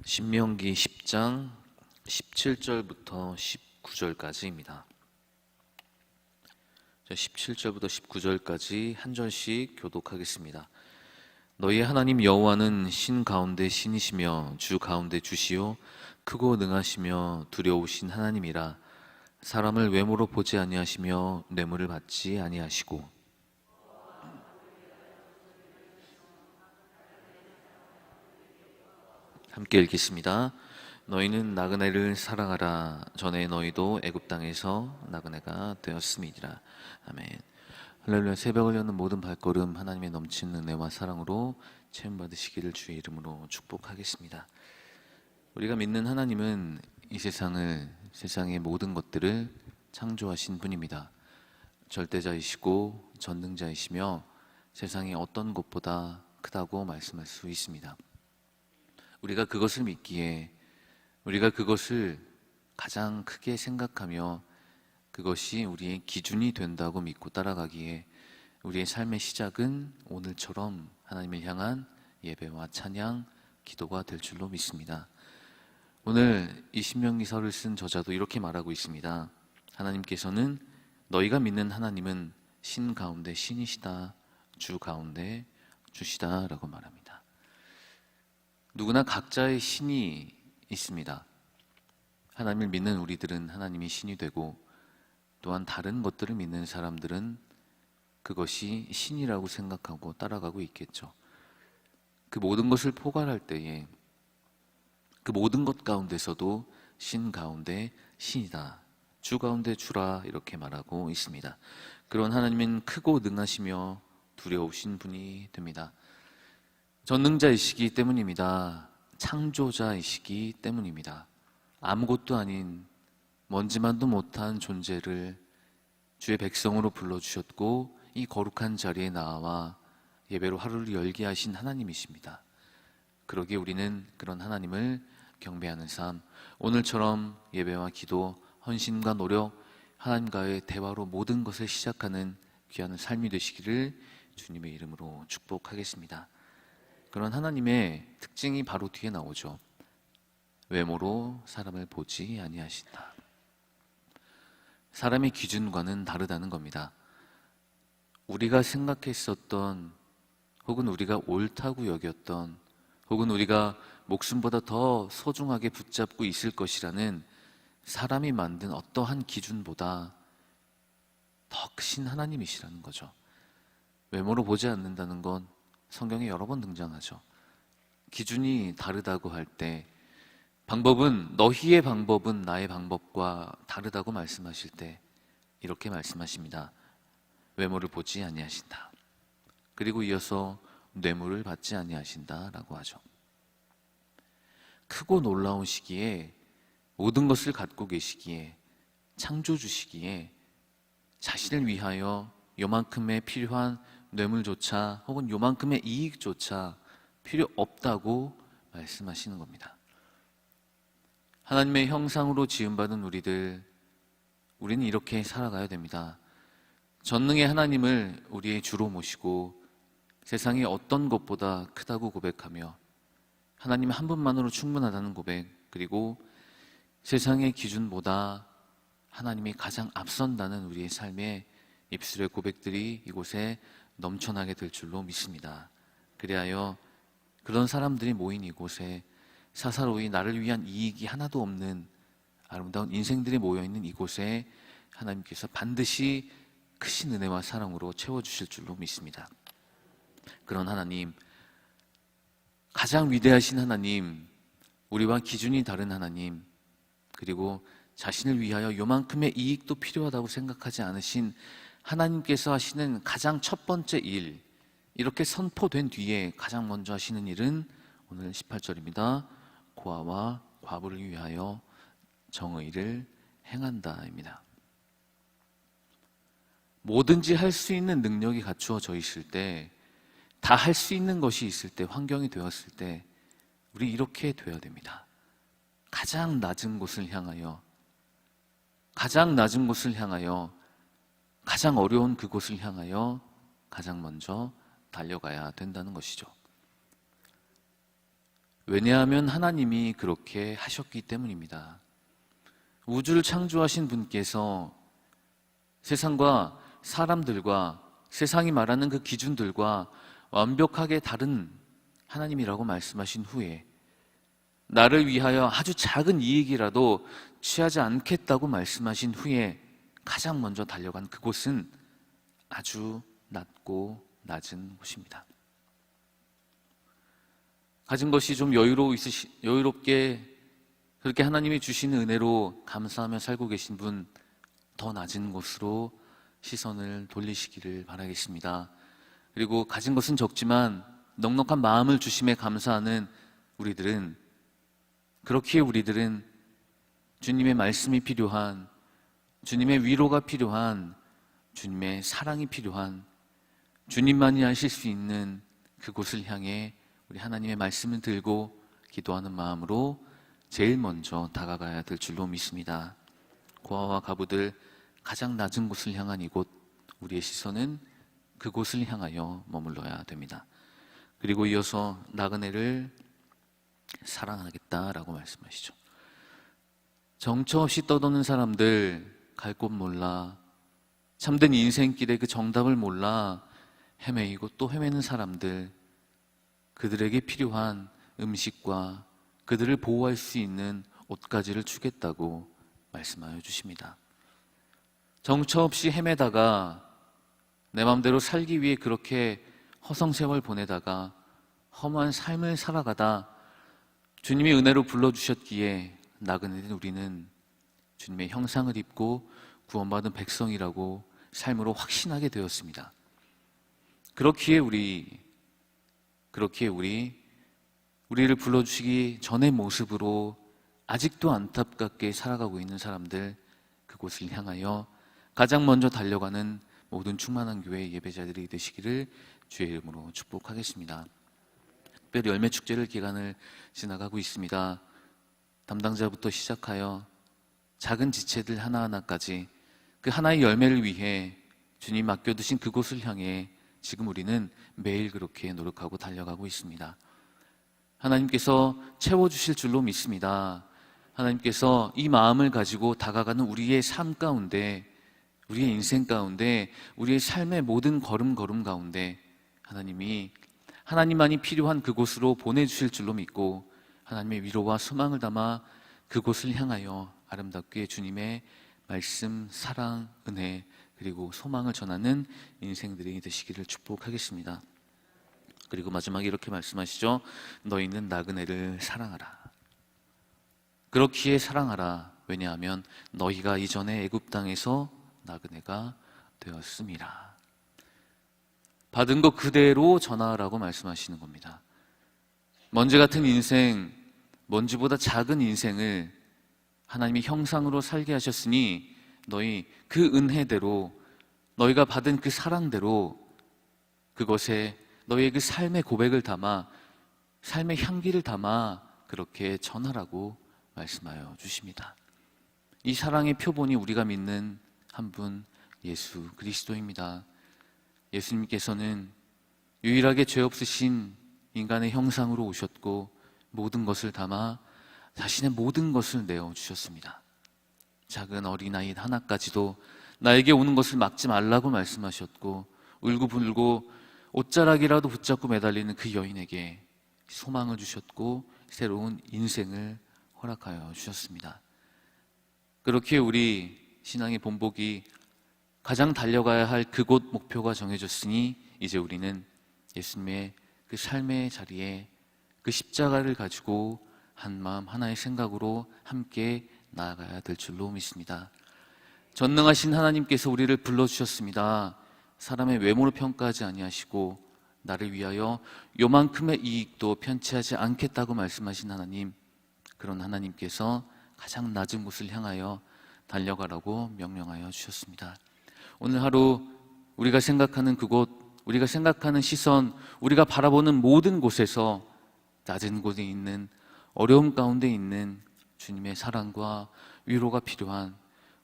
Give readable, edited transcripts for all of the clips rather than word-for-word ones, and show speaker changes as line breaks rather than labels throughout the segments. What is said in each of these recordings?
신명기 10장 17절부터 19절까지입니다. 17절부터 19절까지 한 절씩 교독하겠습니다. 너희 하나님 여호와는 신 가운데 신이시며 주 가운데 주시요 크고 능하시며 두려우신 하나님이라. 사람을 외모로 보지 아니하시며 뇌물을 받지 아니하시고 함께 읽겠습니다. 너희는 나그네를 사랑하라. 전에 너희도 애굽 땅에서 나그네가 되었음이니라. 아멘. 할렐루야. 새벽을 여는 모든 발걸음 하나님의 넘치는 은혜와 사랑으로 체험 받으시기를 주의 이름으로 축복하겠습니다. 우리가 믿는 하나님은 이 세상의 모든 것들을 창조하신 분입니다. 절대자이시고 전능자이시며 세상의 어떤 것보다 크다고 말씀할 수 있습니다. 우리가 그것을 믿기에, 우리가 그것을 가장 크게 생각하며 그것이 우리의 기준이 된다고 믿고 따라가기에 우리의 삶의 시작은 오늘처럼 하나님을 향한 예배와 찬양, 기도가 될 줄로 믿습니다. 오늘 이 신명기서를 쓴 저자도 이렇게 말하고 있습니다. 하나님께서는 너희가 믿는 하나님은 신 가운데 신이시다, 주 가운데 주시다 라고 말합니다. 누구나 각자의 신이 있습니다. 하나님을 믿는 우리들은 하나님이 신이 되고, 또한 다른 것들을 믿는 사람들은 그것이 신이라고 생각하고 따라가고 있겠죠. 그 모든 것을 포괄할 때에 그 모든 것 가운데서도 신 가운데 신이다, 주 가운데 주라 이렇게 말하고 있습니다. 그런 하나님은 크고 능하시며 두려우신 분이 됩니다. 전능자이시기 때문입니다. 창조자이시기 때문입니다. 아무것도 아닌 먼지만도 못한 존재를 주의 백성으로 불러주셨고 이 거룩한 자리에 나와 예배로 하루를 열게 하신 하나님이십니다. 그러기에 우리는 그런 하나님을 경배하는 삶, 오늘처럼 예배와 기도, 헌신과 노력, 하나님과의 대화로 모든 것을 시작하는 귀한 삶이 되시기를 주님의 이름으로 축복하겠습니다. 그런 하나님의 특징이 바로 뒤에 나오죠. 외모로 사람을 보지 아니하신다. 사람의 기준과는 다르다는 겁니다. 우리가 생각했었던, 혹은 우리가 옳다고 여겼던, 혹은 우리가 목숨보다 더 소중하게 붙잡고 있을 것이라는 사람이 만든 어떠한 기준보다 더 크신 하나님이시라는 거죠. 외모로 보지 않는다는 건 성경에 여러 번 등장하죠. 기준이 다르다고 할 때, 방법은, 너희의 방법은 나의 방법과 다르다고 말씀하실 때 이렇게 말씀하십니다. 외모를 보지 아니하신다. 그리고 이어서 뇌물을 받지 아니하신다 라고 하죠. 크고 놀라운 시기에 모든 것을 갖고 계시기에, 창조주시기에 자신을 위하여 요만큼의 필요한 뇌물조차 혹은 요만큼의 이익조차 필요 없다고 말씀하시는 겁니다. 하나님의 형상으로 지음받은 우리는 이렇게 살아가야 됩니다. 전능의 하나님을 우리의 주로 모시고 세상의 어떤 것보다 크다고 고백하며 하나님 한 분만으로 충분하다는 고백, 그리고 세상의 기준보다 하나님이 가장 앞선다는 우리의 삶의 입술의 고백들이 이곳에 넘쳐나게 될 줄로 믿습니다. 그리하여 그런 사람들이 모인 이곳에 사사로이 나를 위한 이익이 하나도 없는 아름다운 인생들이 모여있는 이곳에 하나님께서 반드시 크신 은혜와 사랑으로 채워주실 줄로 믿습니다. 그런 하나님, 가장 위대하신 하나님, 우리와 기준이 다른 하나님, 그리고 자신을 위하여 요만큼의 이익도 필요하다고 생각하지 않으신 하나님께서 하시는 가장 첫 번째 일, 이렇게 선포된 뒤에 가장 먼저 하시는 일은 오늘 18절입니다. 고아와 과부를 위하여 정의를 행한다입니다. 뭐든지 할 수 있는 능력이 갖추어져 있을 때, 다 할 수 있는 것이 있을 때, 환경이 되었을 때 우리 이렇게 되어야 됩니다. 가장 낮은 곳을 향하여, 가장 낮은 곳을 향하여, 가장 어려운 그곳을 향하여 가장 먼저 달려가야 된다는 것이죠. 왜냐하면 하나님이 그렇게 하셨기 때문입니다. 우주를 창조하신 분께서 세상과 사람들과 세상이 말하는 그 기준들과 완벽하게 다른 하나님이라고 말씀하신 후에 나를 위하여 아주 작은 이익이라도 취하지 않겠다고 말씀하신 후에 가장 먼저 달려간 그곳은 아주 낮고 낮은 곳입니다. 가진 것이 좀 여유롭게 그렇게 하나님이 주시는 은혜로 감사하며 살고 계신 분, 더 낮은 곳으로 시선을 돌리시기를 바라겠습니다. 그리고 가진 것은 적지만 넉넉한 마음을 주심에 감사하는 우리들은, 그렇기에 우리들은 주님의 말씀이 필요한, 주님의 위로가 필요한, 주님의 사랑이 필요한, 주님만이 하실 수 있는 그곳을 향해 우리 하나님의 말씀을 들고 기도하는 마음으로 제일 먼저 다가가야 될 줄로 믿습니다. 고아와 가부들 가장 낮은 곳을 향한 이곳, 우리의 시선은 그곳을 향하여 머물러야 됩니다. 그리고 이어서 나그네를 사랑하겠다라고 말씀하시죠. 정처 없이 떠도는 사람들, 갈 곳 몰라, 참된 인생길의 그 정답을 몰라 헤매이고 또 헤매는 사람들, 그들에게 필요한 음식과 그들을 보호할 수 있는 옷가지를 주겠다고 말씀하여 주십니다. 정처 없이 헤매다가 내 마음대로 살기 위해 그렇게 허송세월 보내다가 험한 삶을 살아가다 주님이 은혜로 불러주셨기에 나그네된 우리는 주님의 형상을 입고 구원받은 백성이라고 삶으로 확신하게 되었습니다. 그렇기에 우리를 불러주시기 전의 모습으로 아직도 안타깝게 살아가고 있는 사람들, 그곳을 향하여 가장 먼저 달려가는 모든 충만한 교회 예배자들이 되시기를 주의 이름으로 축복하겠습니다. 특별히 열매축제를 기간을 지나가고 있습니다. 담당자부터 시작하여 작은 지체들 하나하나까지 그 하나의 열매를 위해 주님 맡겨두신 그곳을 향해 지금 우리는 매일 그렇게 노력하고 달려가고 있습니다. 하나님께서 채워주실 줄로 믿습니다. 하나님께서 이 마음을 가지고 다가가는 우리의 삶 가운데, 우리의 인생 가운데, 우리의 삶의 모든 걸음걸음 가운데 하나님이 하나님만이 필요한 그곳으로 보내주실 줄로 믿고 하나님의 위로와 소망을 담아 그곳을 향하여 아름답게 주님의 말씀, 사랑, 은혜 그리고 소망을 전하는 인생들이 되시기를 축복하겠습니다. 그리고 마지막에 이렇게 말씀하시죠. 너희는 나그네를 사랑하라. 그렇기에 사랑하라. 왜냐하면 너희가 이전에 애굽 땅에서 나그네가 되었음이라. 받은 것 그대로 전하라고 말씀하시는 겁니다. 먼지 같은 인생, 먼지보다 작은 인생을 하나님이 형상으로 살게 하셨으니 너희 그 은혜대로, 너희가 받은 그 사랑대로 그것에 너희의 그 삶의 고백을 담아, 삶의 향기를 담아 그렇게 전하라고 말씀하여 주십니다. 이 사랑의 표본이 우리가 믿는 한 분, 예수 그리스도입니다. 예수님께서는 유일하게 죄 없으신 인간의 형상으로 오셨고 모든 것을 담아 자신의 모든 것을 내어주셨습니다. 작은 어린아이 하나까지도 나에게 오는 것을 막지 말라고 말씀하셨고, 울고불고 옷자락이라도 붙잡고 매달리는 그 여인에게 소망을 주셨고 새로운 인생을 허락하여 주셨습니다. 그렇게 우리 신앙의 본보기 가장 달려가야 할 그곳 목표가 정해졌으니 이제 우리는 예수님의 그 삶의 자리에 그 십자가를 가지고 한 마음 하나의 생각으로 함께 나아가야 될 줄로 믿습니다. 전능하신 하나님께서 우리를 불러주셨습니다. 사람의 외모를 평가하지 아니하시고 나를 위하여 요만큼의 이익도 편치하지 않겠다고 말씀하신 하나님, 그런 하나님께서 가장 낮은 곳을 향하여 달려가라고 명령하여 주셨습니다. 오늘 하루 우리가 생각하는 그곳, 우리가 생각하는 시선, 우리가 바라보는 모든 곳에서 낮은 곳에 있는, 어려움 가운데 있는 주님의 사랑과 위로가 필요한,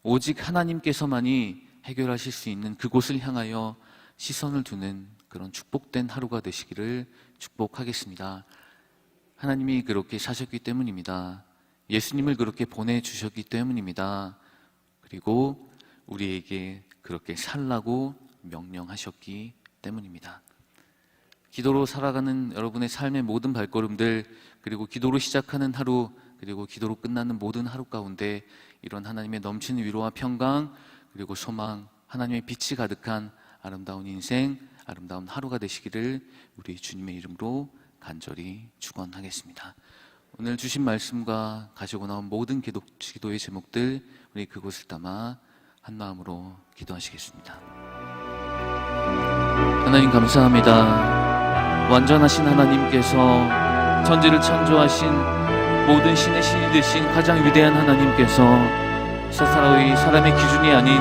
오직 하나님께서만이 해결하실 수 있는 그곳을 향하여 시선을 두는 그런 축복된 하루가 되시기를 축복하겠습니다. 하나님이 그렇게 사셨기 때문입니다. 예수님을 그렇게 보내주셨기 때문입니다. 그리고 우리에게 그렇게 살라고 명령하셨기 때문입니다. 기도로 살아가는 여러분의 삶의 모든 발걸음들, 그리고 기도로 시작하는 하루, 그리고 기도로 끝나는 모든 하루 가운데 이런 하나님의 넘치는 위로와 평강, 그리고 소망, 하나님의 빛이 가득한 아름다운 인생, 아름다운 하루가 되시기를 우리 주님의 이름으로 간절히 축원하겠습니다. 오늘 주신 말씀과 가지고 나온 모든 기도의 제목들, 우리 그곳을 담아 한 마음으로 기도하시겠습니다. 하나님 감사합니다. 완전하신 하나님께서, 천지를 창조하신 모든 신의 신이 되신 가장 위대한 하나님께서 사람의 기준이 아닌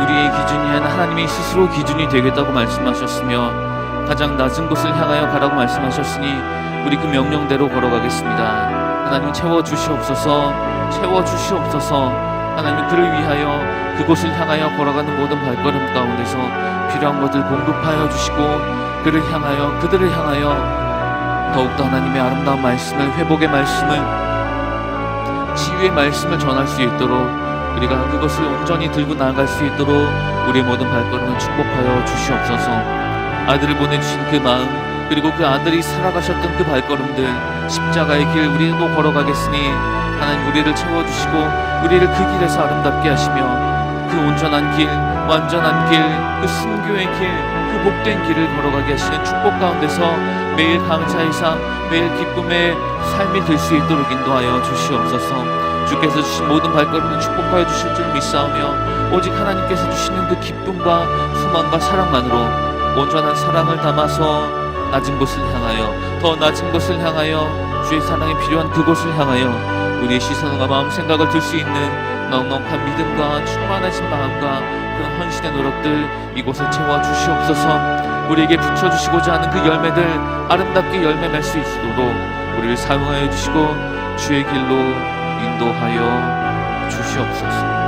우리의 기준이 아닌 하나님이 스스로 기준이 되겠다고 말씀하셨으며, 가장 낮은 곳을 향하여 가라고 말씀하셨으니 우리 그 명령대로 걸어가겠습니다. 하나님 채워주시옵소서, 채워주시옵소서. 하나님 그를 위하여, 그곳을 향하여 걸어가는 모든 발걸음 가운데서 필요한 것들 공급하여 주시고, 그를 향하여, 그들을 향하여 더욱더 하나님의 아름다운 말씀을, 회복의 말씀을, 치유의 말씀을 전할 수 있도록, 우리가 그것을 온전히 들고 나아갈 수 있도록 우리의 모든 발걸음을 축복하여 주시옵소서. 아들을 보내주신 그 마음, 그리고 그 아들이 살아가셨던 그 발걸음들, 십자가의 길 우리도 걸어가겠으니 하나님 우리를 채워주시고 우리를 그 길에서 아름답게 하시며 그 온전한 길, 완전한 길, 그 순교의 길, 그 복된 길을 걸어가게 하시는 축복 가운데서 매일 감사의 삶, 매일 기쁨의 삶이 될 수 있도록 인도하여 주시옵소서. 주께서 주신 모든 발걸음을 축복하여 주실 줄 믿사오며, 오직 하나님께서 주시는 그 기쁨과 소망과 사랑만으로 온전한 사랑을 담아서 낮은 곳을 향하여, 더 낮은 곳을 향하여, 주의 사랑이 필요한 그곳을 향하여 우리의 시선과 마음 생각을 들 수 있는 넉넉한 믿음과 충만하신 마음과 그런 헌신의 노력들 이곳에 채워 주시옵소서. 우리에게 붙여주시고자 하는 그 열매들 아름답게 열매 맺을 수 있도록 우리를 사용하여 주시고 주의 길로 인도하여 주시옵소서.